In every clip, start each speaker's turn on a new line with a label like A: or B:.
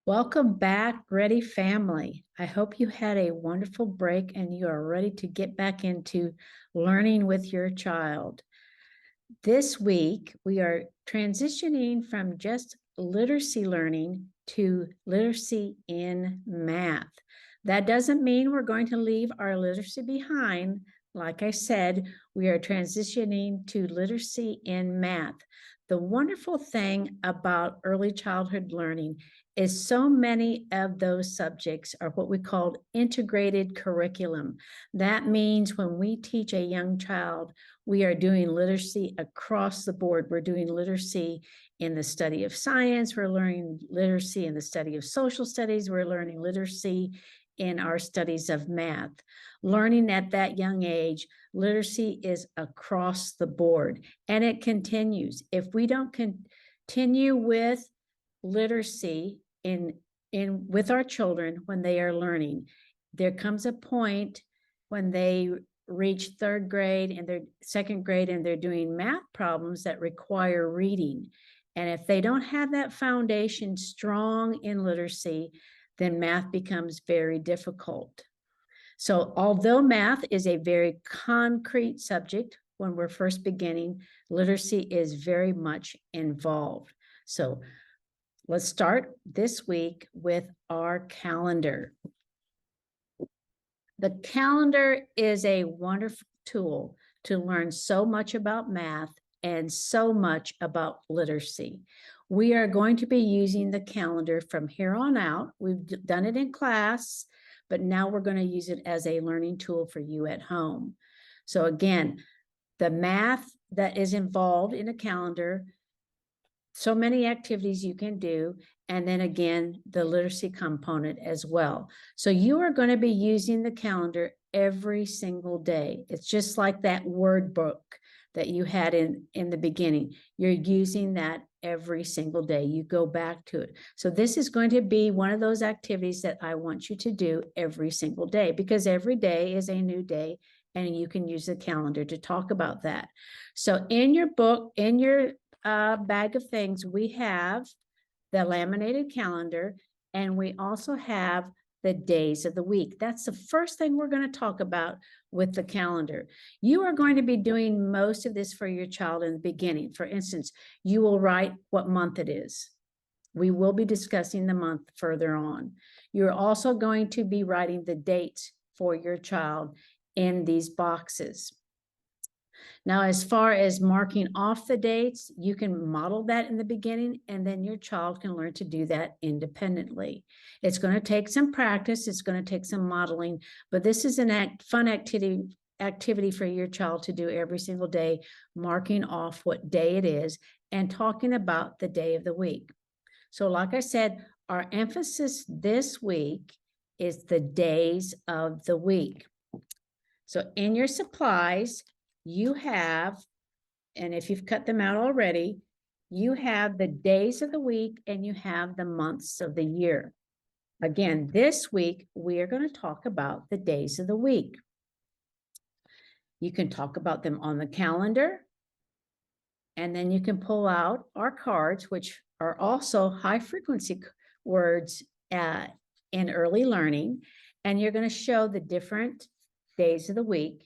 A: Welcome back, Ready family. I hope you had a wonderful break and you are ready to get back into learning with your child. This week, we are transitioning from just literacy learning to literacy in math. That doesn't mean we're going to leave our literacy behind. Like I said, we are transitioning to literacy in math. The wonderful thing about early childhood learning is so many of those subjects are what we call integrated curriculum. That means when we teach a young child, we are doing literacy across the board. We're doing literacy in the study of science. We're learning literacy in the study of social studies. We're learning literacy in our studies of math. Learning at that young age, literacy is across the board, and it continues. If we don't continue with literacy with our children when they are learning, there comes a point when they reach third grade and they're second grade and they're doing math problems that require reading. And if they don't have that foundation strong in literacy, then math becomes very difficult. So although math is a very concrete subject when we're first beginning, literacy is very much involved. So let's start this week with our calendar. The calendar is a wonderful tool to learn so much about math and so much about literacy. We are going to be using the calendar from here on out. We've done it in class, but now we're going to use it as a learning tool for you at home. So again, the math that is involved in a calendar, so many activities you can do, and then again, the literacy component as well. So you are going to be using the calendar every single day. It's just like that word book that you had in the beginning. You're using that every single day. You go back to it. So this is going to be one of those activities that I want you to do every single day, because every day is a new day and you can use the calendar to talk about that. So in your book, in your bag of things, we have the laminated calendar, and we also have the days of the week. That's the first thing we're going to talk about with the calendar. You are going to be doing most of this for your child in the beginning. For instance, you will write what month it is. We will be discussing the month further on. You're also going to be writing the dates for your child in these boxes. Now, as far as marking off the dates, you can model that in the beginning, and then your child can learn to do that independently. It's going to take some practice. It's going to take some modeling, but this is a fun activity for your child to do every single day, marking off what day it is and talking about the day of the week. So like I said, our emphasis this week is the days of the week. So in your supplies, you have, and if you've cut them out already, you have the days of the week and you have the months of the year. Again, this week, we are going to talk about the days of the week. You can talk about them on the calendar, and then you can pull out our cards, which are also high frequency words in early learning, and you're going to show the different days of the week.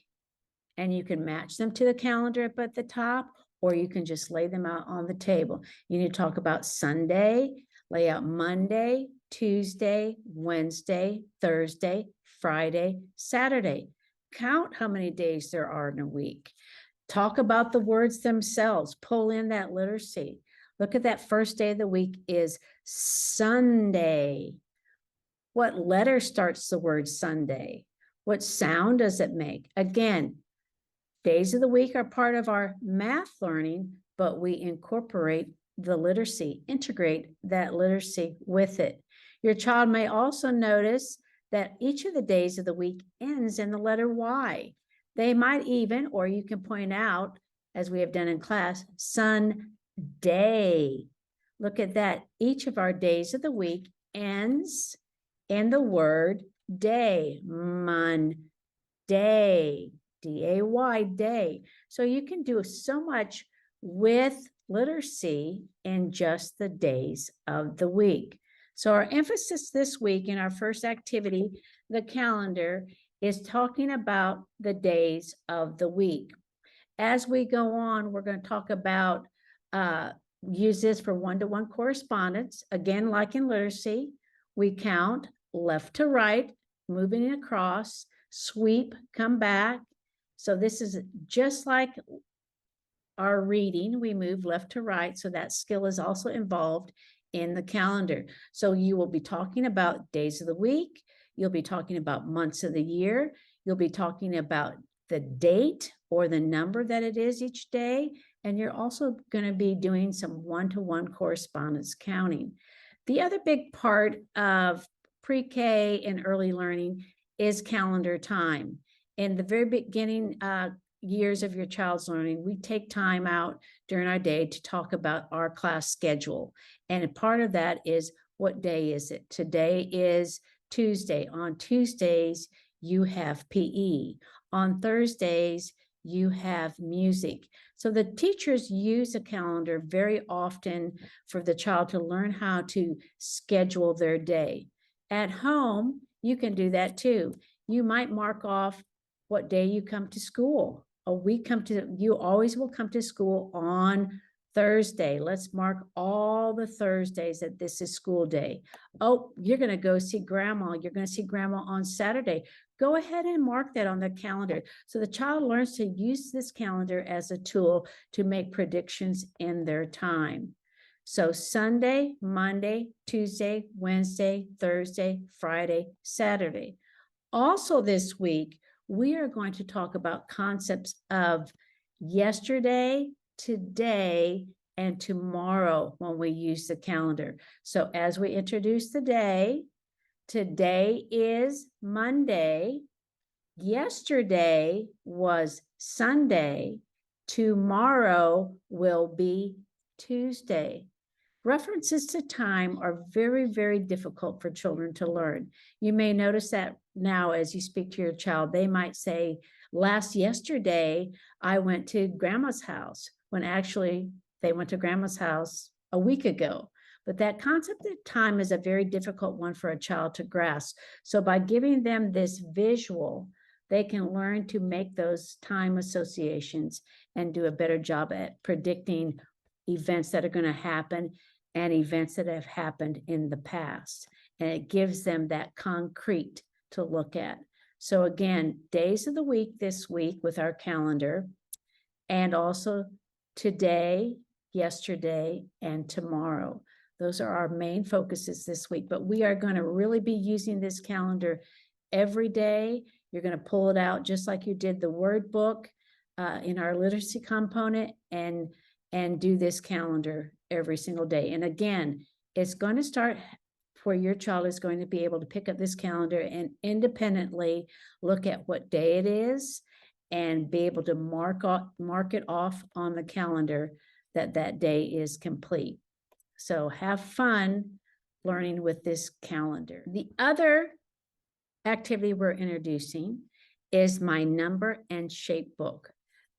A: And you can match them to the calendar up at the top, or you can just lay them out on the table. You need to talk about Sunday, lay out Monday, Tuesday, Wednesday, Thursday, Friday, Saturday. Count how many days there are in a week. Talk about the words themselves. Pull in that literacy. Look at that first day of the week is Sunday. What letter starts the word Sunday? What sound does it make? Again, days of the week are part of our math learning, but we incorporate the literacy, integrate that literacy with it. Your child may also notice that each of the days of the week ends in the letter Y. They might even, or you can point out, as we have done in class, Sunday. Look at that. Each of our days of the week ends in the word day. Monday. D-A-Y, day. So you can do so much with literacy in just the days of the week. So our emphasis this week in our first activity, the calendar, is talking about the days of the week. As we go on, we're going to talk about use this for one-to-one correspondence. Again, like in literacy, we count left to right, moving across, sweep, come back. So this is just like our reading. We move left to right. So that skill is also involved in the calendar. So you will be talking about days of the week. You'll be talking about months of the year. You'll be talking about the date or the number that it is each day. And you're also going to be doing some one-to-one correspondence counting. The other big part of pre-K and early learning is calendar time. In the very beginning years of your child's learning, we take time out during our day to talk about our class schedule. And a part of that is, what day is it? Today is Tuesday. On Tuesdays, you have PE. On Thursdays, you have music. So the teachers use a calendar very often for the child to learn how to schedule their day. At home, you can do that too. You might mark off what day you come to school. You always will come to school on Thursday. Let's mark all the Thursdays that this is school day. Oh, you're going to go see grandma. You're going to see grandma on Saturday. Go ahead and mark that on the calendar. So the child learns to use this calendar as a tool to make predictions in their time. So Sunday, Monday, Tuesday, Wednesday, Thursday, Friday, Saturday. Also this week, we are going to talk about concepts of yesterday, today, and tomorrow when we use the calendar. So as we introduce the day, today is Monday. Yesterday was Sunday. Tomorrow will be Tuesday. References to time are very, very difficult for children to learn. You may notice that now as you speak to your child, they might say, yesterday, I went to grandma's house, when actually they went to grandma's house a week ago. But that concept of time is a very difficult one for a child to grasp. So by giving them this visual, they can learn to make those time associations and do a better job at predicting events that are going to happen and events that have happened in the past. And it gives them that concrete to look at. So again, days of the week this week with our calendar, and also today, yesterday, and tomorrow. Those are our main focuses this week, but we are going to really be using this calendar every day. You're going to pull it out just like you did the word book in our literacy component, and do this calendar every single day. And again, it's going to start where your child is going to be able to pick up this calendar and independently look at what day it is and be able to mark it off on the calendar that that day is complete. So have fun learning with this calendar. The other activity we're introducing is my number and shape book.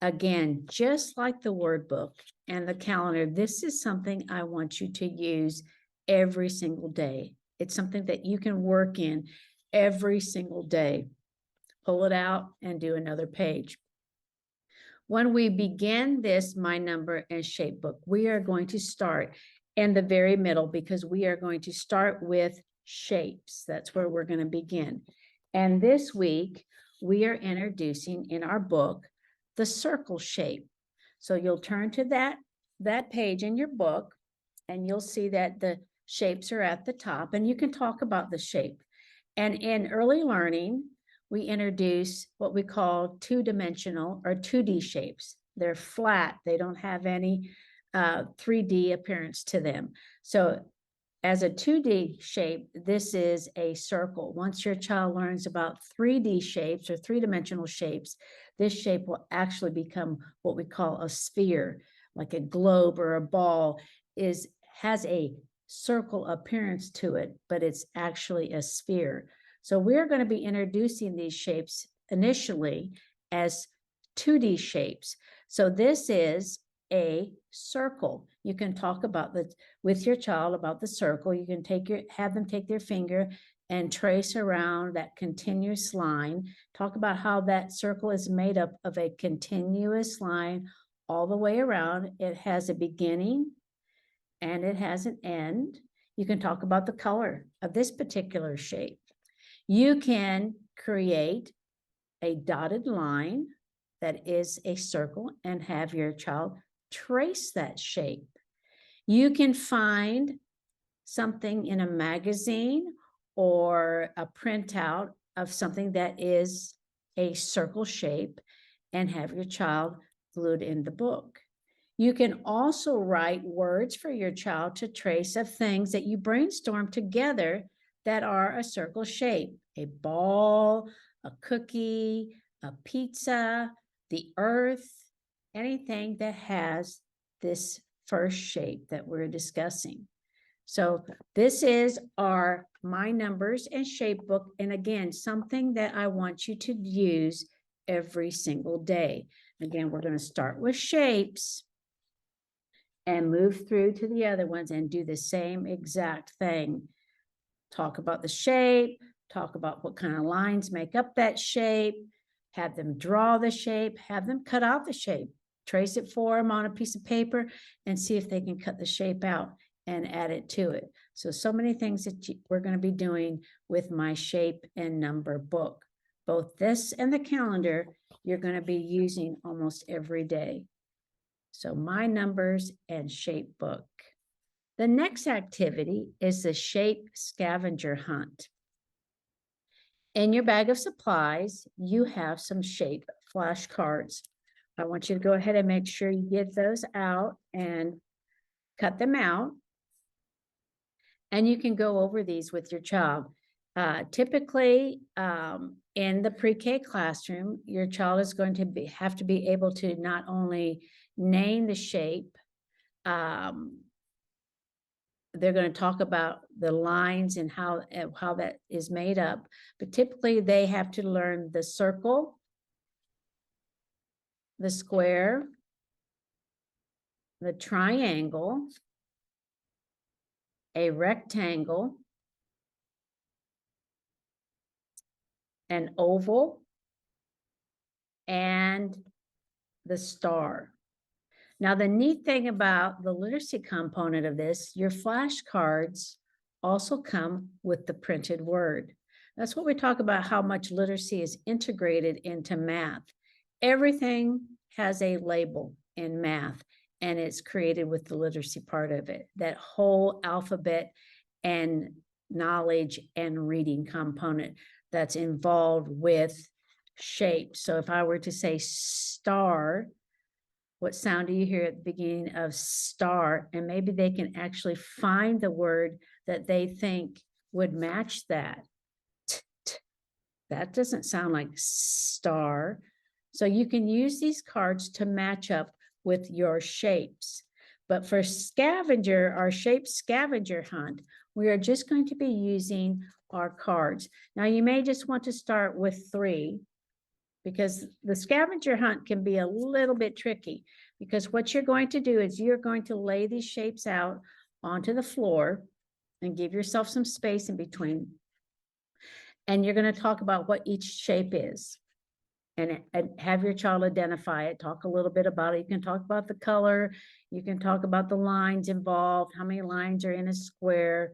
A: Again, just like the word book and the calendar, this is something I want you to use every single day. It's something that you can work in every single day. Pull it out and do another page. When we begin this My Number and Shape book, we are going to start in the very middle because we are going to start with shapes. That's where we're going to begin. And this week, we are introducing in our book the circle shape. So you'll turn to that page in your book, and you'll see that the shapes are at the top, and you can talk about the shape. And in early learning, we introduce what we call two-dimensional or 2D shapes. They're flat. They don't have any 3D appearance to them. So as a 2D shape, this is a circle. Once your child learns about 3D shapes or three-dimensional shapes, this shape will actually become what we call a sphere, like a globe or a ball has a circle appearance to it, but it's actually a sphere. So we're going to be introducing these shapes initially as 2D shapes. So this is a circle. You can talk about with your child about the circle. You can have them take their finger and trace around that continuous line. Talk about how that circle is made up of a continuous line all the way around. It has a beginning and it has an end. You can talk about the color of this particular shape. You can create a dotted line that is a circle and have your child trace that shape. You can find something in a magazine or a printout of something that is a circle shape and have your child glued in the book. You can also write words for your child to trace of things that you brainstorm together that are a circle shape: a ball, a cookie, a pizza, the earth, anything that has this first shape that we're discussing. So this is our My Numbers and Shape book. And again, something that I want you to use every single day. Again, we're going to start with shapes and move through to the other ones and do the same exact thing. Talk about the shape, talk about what kind of lines make up that shape, have them draw the shape, have them cut out the shape, trace it for them on a piece of paper and see if they can cut the shape out and add it to it. So many things that we're going to be doing with my shape and number book. Both this and the calendar, you're going to be using almost every day. So My Numbers and Shape book. The next activity is the shape scavenger hunt. In your bag of supplies, you have some shape flashcards. I want you to go ahead and make sure you get those out and cut them out. And you can go over these with your child. Typically, in the pre-K classroom, your child is going to have to be able to not only name the shape, they're going to talk about the lines and how that is made up, but typically they have to learn the circle, the square, the triangle, a rectangle, an oval, and the star. Now, the neat thing about the literacy component of this, your flashcards also come with the printed word. That's what we talk about, how much literacy is integrated into math. Everything has a label in math, and it's created with the literacy part of it, that whole alphabet and knowledge and reading component that's involved with shape. So if I were to say star, what sound do you hear at the beginning of star? And maybe they can actually find the word that they think would match that. That doesn't sound like star. So you can use these cards to match up with your shapes. But for scavenger, our shape scavenger hunt, we are just going to be using our cards. Now you may just want to start with 3, because the scavenger hunt can be a little bit tricky, because what you're going to do is you're going to lay these shapes out onto the floor and give yourself some space in between. And you're going to talk about what each shape is and have your child identify it. Talk a little bit about it. You can talk about the color. You can talk about the lines involved, how many lines are in a square,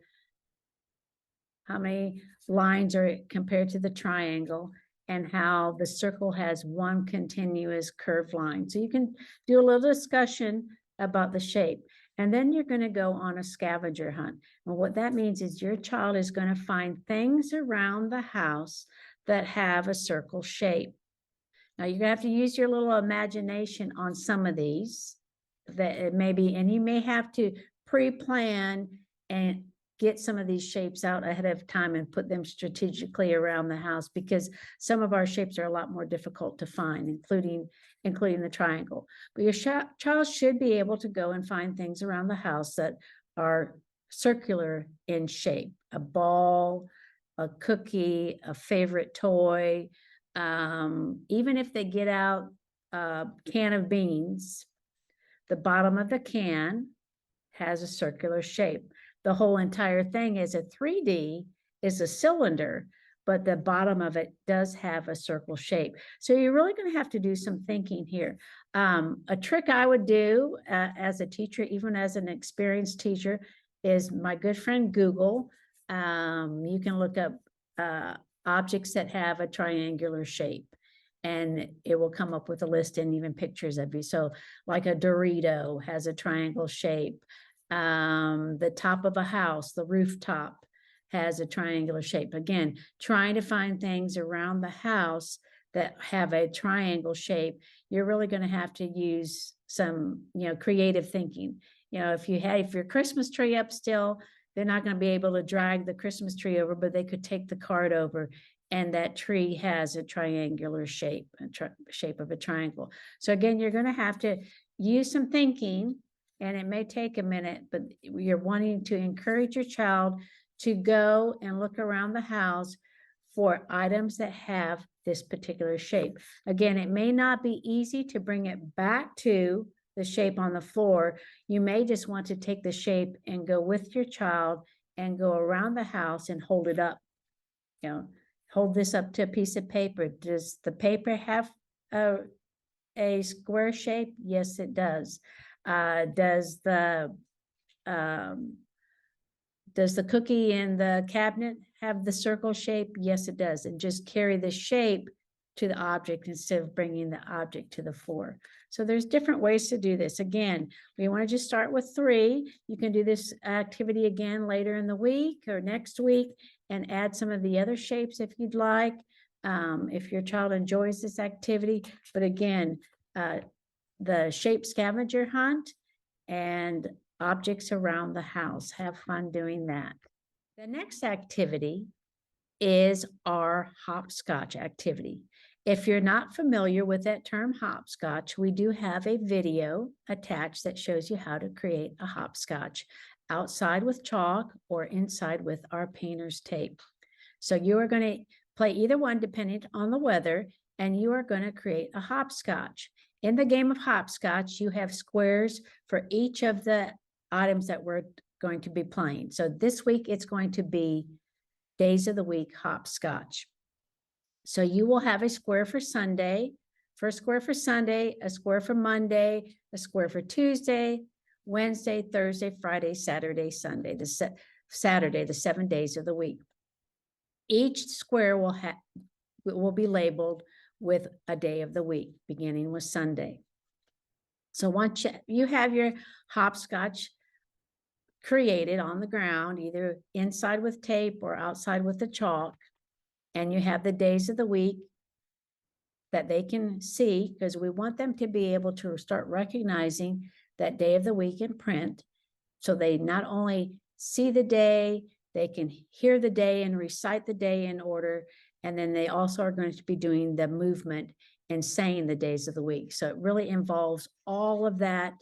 A: how many lines are compared to the triangle, and how the circle has one continuous curved line. So you can do a little discussion about the shape. And then you're going to go on a scavenger hunt. And what that means is your child is going to find things around the house that have a circle shape. Now you're going to have to use your little imagination on some of these, that it may be, and you may have to pre-plan and get some of these shapes out ahead of time and put them strategically around the house, because some of our shapes are a lot more difficult to find, including the triangle. But your child should be able to go and find things around the house that are circular in shape: a ball, a cookie, a favorite toy. Even if they get out a can of beans, The bottom of the can has a circular shape. The whole entire thing is a 3D, is a cylinder, but the bottom of it does have a circle shape. So you're really going to have to do some thinking here. A trick I would do as a teacher, even as an experienced teacher, is my good friend Google. You can look up objects that have a triangular shape, and it will come up with a list and even pictures of you. So like a Dorito has a triangle shape. The top of a house, the rooftop, has a triangular shape. Again, trying to find things around the house that have a triangle shape, you're really going to have to use some, creative thinking. If your Christmas tree up still, they're not going to be able to drag the Christmas tree over, but they could take the cart over, and that tree has a triangular shape, shape of a triangle. So again, you're going to have to use some thinking, and it may take a minute, but you're wanting to encourage your child to go and look around the house for items that have this particular shape. Again, it may not be easy to bring it back to the shape on the floor. You may just want to take the shape and go with your child and go around the house and hold it up. Hold this up to a piece of paper. Does the paper have a square shape? Yes, it does. Does the cookie in the cabinet have the circle shape? Yes, it does. And just carry the shape to the object instead of bringing the object to the floor. So there's different ways to do this. Again, we want to just start with 3. You can do this activity again later in the week or next week and add some of the other shapes if you'd like, if your child enjoys this activity. But again, the shape scavenger hunt and objects around the house. Have fun doing that. The next activity is our hopscotch activity. If you're not familiar with that term hopscotch, we do have a video attached that shows you how to create a hopscotch outside with chalk or inside with our painter's tape. So you are going to play either one depending on the weather, and you are going to create a hopscotch. In the game of hopscotch, you have squares for each of the items that we're going to be playing. So this week, it's going to be days of the week hopscotch. So you will have a square for Sunday, first square for Sunday, a square for Monday, a square for Tuesday, Wednesday, Thursday, Friday, Saturday, Sunday, Saturday, the 7 days of the week. Each square will be labeled with a day of the week, beginning with Sunday. So once you have your hopscotch created on the ground, either inside with tape or outside with the chalk, and you have the days of the week that they can see, because we want them to be able to start recognizing that day of the week in print. So they not only see the day, they can hear the day and recite the day in order. And then they also are going to be doing the movement and saying the days of the week. So it really involves all of that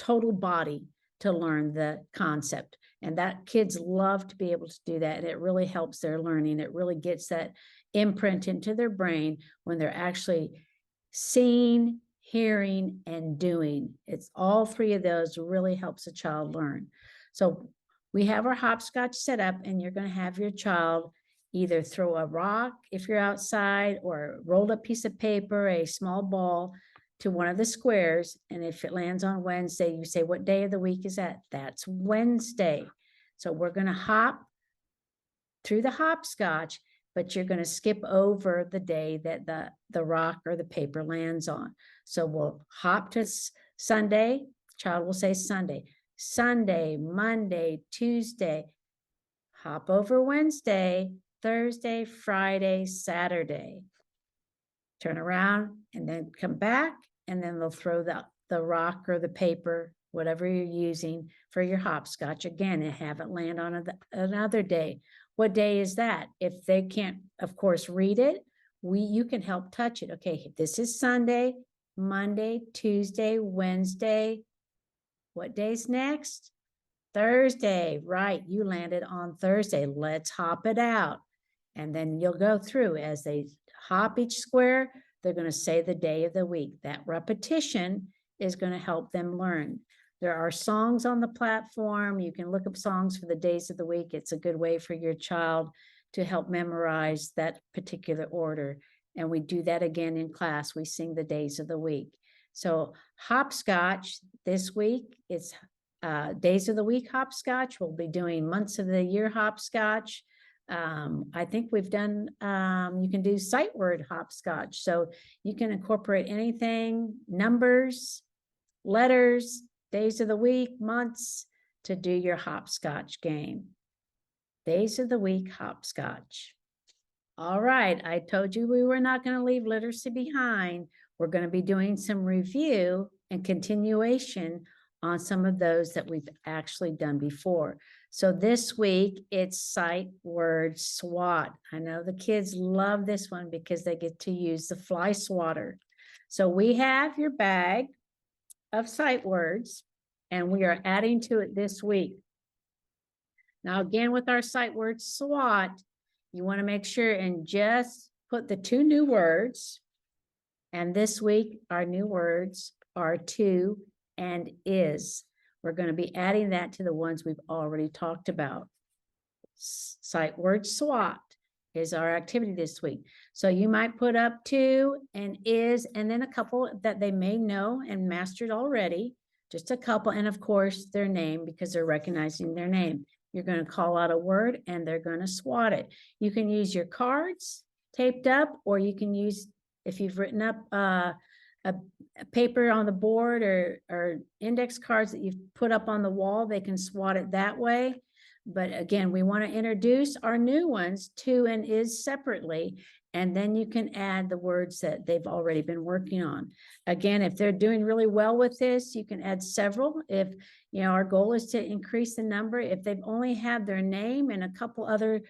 A: total body to learn the concept. And that kids love to be able to do that. And it really helps their learning. It really gets that imprint into their brain when they're actually seeing, hearing, and doing. It's all 3 of those really helps a child learn. So we have our hopscotch set up, and you're going to have your child either throw a rock if you're outside, or a rolled up piece of paper, a small ball, to one of the squares. And if it lands on Wednesday, you say, what day of the week is that? That's Wednesday. So we're going to hop through the hopscotch, but you're going to skip over the day that the rock or the paper lands on. So we'll hop to Sunday. Child will say Sunday, Sunday, Monday, Tuesday, hop over Wednesday, Thursday, Friday, Saturday. Turn around and then come back, and then they'll throw the rock or the paper, whatever you're using for your hopscotch again, and have it land on another day. What day is that? If they can't, of course, read it, you can help touch it. Okay, this is Sunday, Monday, Tuesday, Wednesday. What day's next? Thursday, right? You landed on Thursday. Let's hop it out. And then you'll go through as they hop each square. They're going to say the day of the week. That repetition is going to help them learn. There are songs on the platform. You can look up songs for the days of the week. It's a good way for your child to help memorize that particular order. And we do that again in class. We sing the days of the week. So hopscotch this week, it's days of the week hopscotch. We'll be doing months of the year hopscotch. I think we've done, you can do sight word hopscotch. So you can incorporate anything, numbers, letters, days of the week, months to do your hopscotch game. Days of the week hopscotch. All right, I told you we were not going to leave literacy behind. We're going to be doing some review and continuation on some of those that we've actually done before. So this week, it's sight word SWAT. I know the kids love this one because they get to use the fly swatter. So we have your bag of sight words, and we are adding to it this week. Now, again, with our sight word SWAT, you want to make sure and just put the 2 new words. And this week, our new words are to and is. We're going to be adding that to the ones we've already talked about. Sight word SWAT is our activity this week. So you might put up to and is, and then a couple that they may know and mastered already, just a couple, and of course their name, because they're recognizing their name. You're going to call out a word and they're going to SWAT it. You can use your cards taped up, or you can use, if you've written up a paper on the board or index cards that you've put up on the wall, they can SWAT it that way. But again, we want to introduce our new ones, to and is, separately, and then you can add the words that they've already been working on. Again, if they're doing really well with this, you can add several. If, you know, our goal is to increase the number. If they've only had their name and a couple other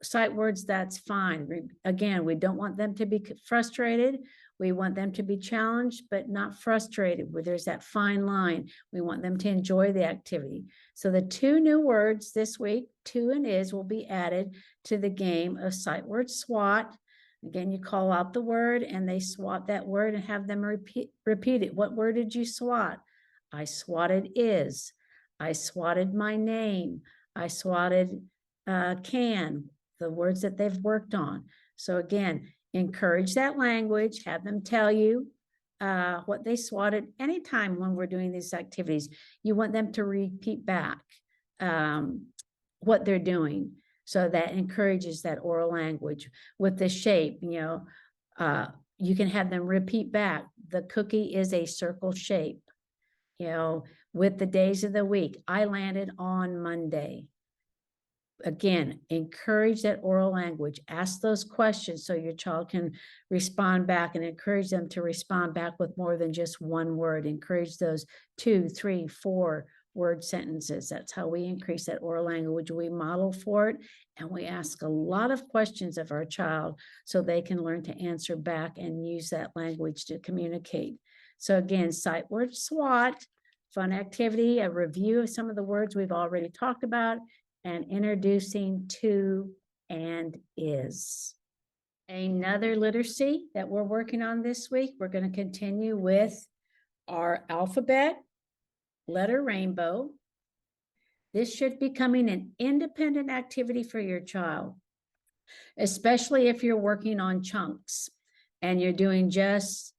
A: sight words, that's fine. Again, we don't want them to be frustrated. We want them to be challenged, but not frustrated, where there's that fine line. We want them to enjoy the activity. So the 2 new words this week, to and is, will be added to the game of sight word SWAT. Again, you call out the word and they SWAT that word and have them repeat it. What word did you SWAT? I swatted is. I swatted my name. I swatted can, the words that they've worked on. So again, encourage that language, have them tell you what they swatted. Anytime when we're doing these activities, you want them to repeat back what they're doing. So that encourages that oral language. With the shape, you know, you can have them repeat back. The cookie is a circle shape. You know, with the days of the week, I landed on Monday. Again, encourage that oral language. Ask those questions so your child can respond back, and encourage them to respond back with more than just one word. Encourage those 2, 3, 4 word sentences. That's how we increase that oral language. We model for it, and we ask a lot of questions of our child so they can learn to answer back and use that language to communicate. So again, sight word SWAT, fun activity, a review of some of the words we've already talked about, and introducing to and is. Another literacy that we're working on this week, we're going to continue with our alphabet letter rainbow. This should be becoming an independent activity for your child, especially if you're working on chunks and you're doing just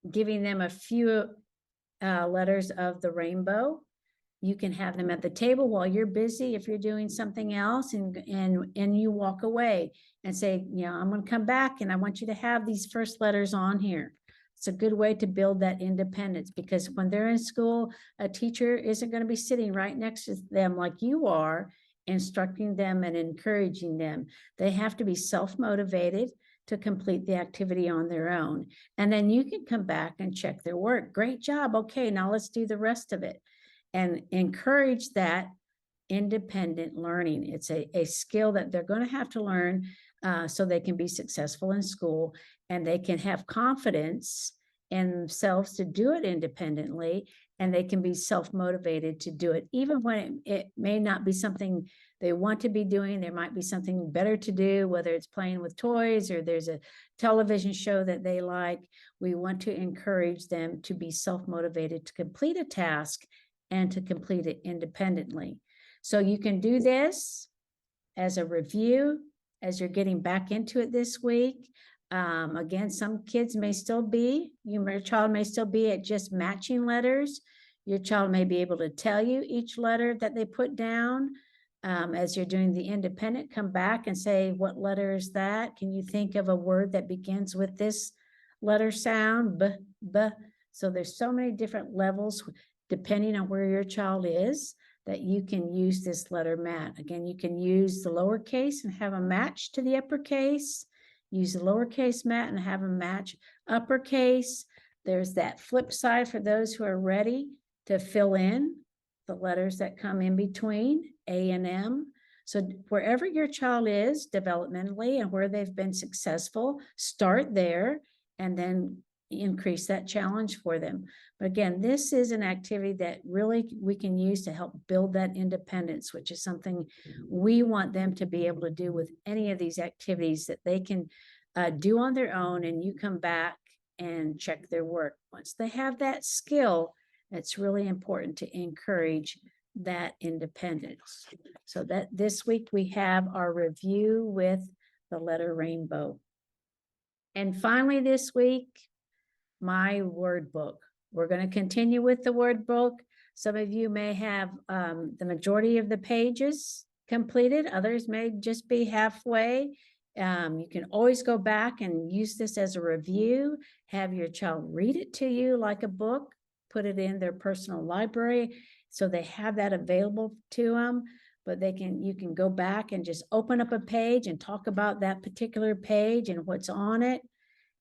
A: giving them a few letters of the rainbow. You can have them at the table while you're busy if you're doing something else, and you walk away and say, you know, I'm going to come back and I want you to have these first letters on here. It's a good way to build that independence, because when they're in school, a teacher isn't going to be sitting right next to them like you are, instructing them and encouraging them. They have to be self-motivated to complete the activity on their own. And then you can come back and check their work. Great job. Okay, now let's do the rest of it. And encourage that independent learning. It's a skill that they're going to have to learn so they can be successful in school, and they can have confidence in themselves to do it independently, and they can be self-motivated to do it, even when it may not be something they want to be doing. There might be something better to do, whether it's playing with toys or there's a television show that they like. We want to encourage them to be self-motivated to complete a task and to complete it independently. So you can do this as a review as you're getting back into it this week. Again, some kids may still be, your child may still be at just matching letters. Your child may be able to tell you each letter that they put down. As you're doing the independent, come back and say, what letter is that? Can you think of a word that begins with this letter sound? B, b. So there's so many different levels depending on where your child is that you can use this letter mat. Again, you can use the lowercase and have a match to the uppercase. Use the lowercase mat and have a match uppercase. There's that flip side for those who are ready to fill in the letters that come in between A and M. So wherever your child is developmentally and where they've been successful, start there and then increase that challenge for them. But again, this is an activity that really we can use to help build that independence, which is something we want them to be able to do with any of these activities that they can do on their own, and you come back and check their work. Once they have that skill, it's really important to encourage that independence. So that this week we have our review with the letter rainbow. And finally this week, my word book. We're going to continue with the word book. Some of you may have the majority of the pages completed. Others may just be halfway. You can always go back and use this as a review. Have your child read it to you like a book. Put it in their personal library so they have that available to them. But you can go back and just open up a page and talk about that particular page and what's on it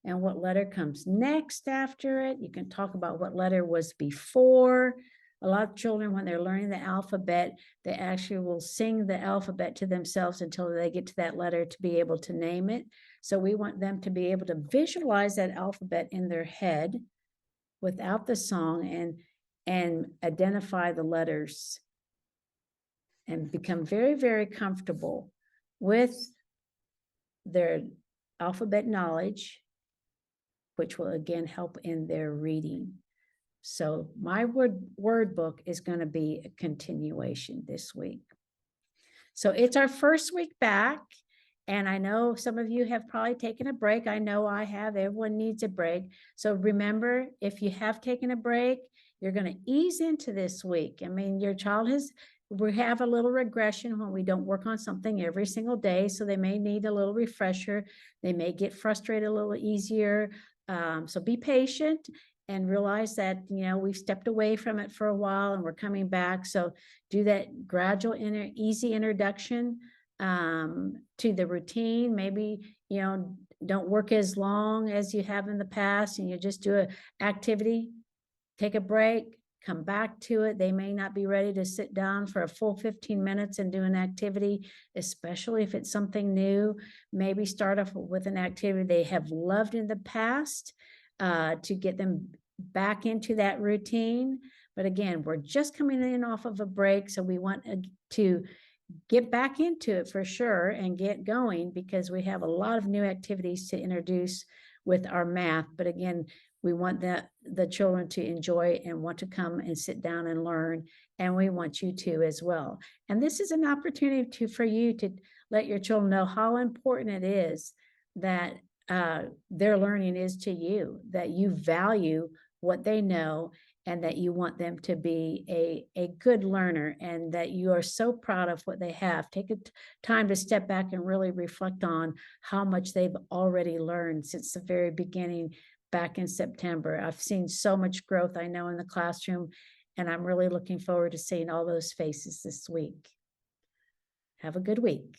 A: and what letter comes next after it. You can talk about what letter was before. A lot of children, when they're learning the alphabet, they actually will sing the alphabet to themselves until they get to that letter to be able to name it. So we want them to be able to visualize that alphabet in their head without the song and identify the letters and become very, very comfortable with their alphabet knowledge, which will again help in their reading. So my word book is going to be a continuation this week. So it's our first week back. And I know some of you have probably taken a break. I know I have. Everyone needs a break. So remember, if you have taken a break, you're going to ease into this week. I mean, your child we have a little regression when we don't work on something every single day. So they may need a little refresher. They may get frustrated a little easier. So be patient and realize that, we've stepped away from it for a while and we're coming back. So do that gradual, easy introduction to the routine. Maybe, don't work as long as you have in the past and you just do an activity, take a break, come back to it. They may not be ready to sit down for a full 15 minutes and do an activity, especially if it's something new. Maybe start off with an activity they have loved in the past to get them back into that routine. But again, we're just coming in off of a break, so we want to get back into it for sure and get going, because we have a lot of new activities to introduce with our math. But again, we want the children to enjoy and want to come and sit down and learn, and we want you to as well. And this is an opportunity for you to let your children know how important it is that their learning is to you, that you value what they know, and that you want them to be a good learner, and that you are so proud of what they have. Take time to step back and really reflect on how much they've already learned since the very beginning back in September. I've seen so much growth, I know, in the classroom, and I'm really looking forward to seeing all those faces this week. Have a good week.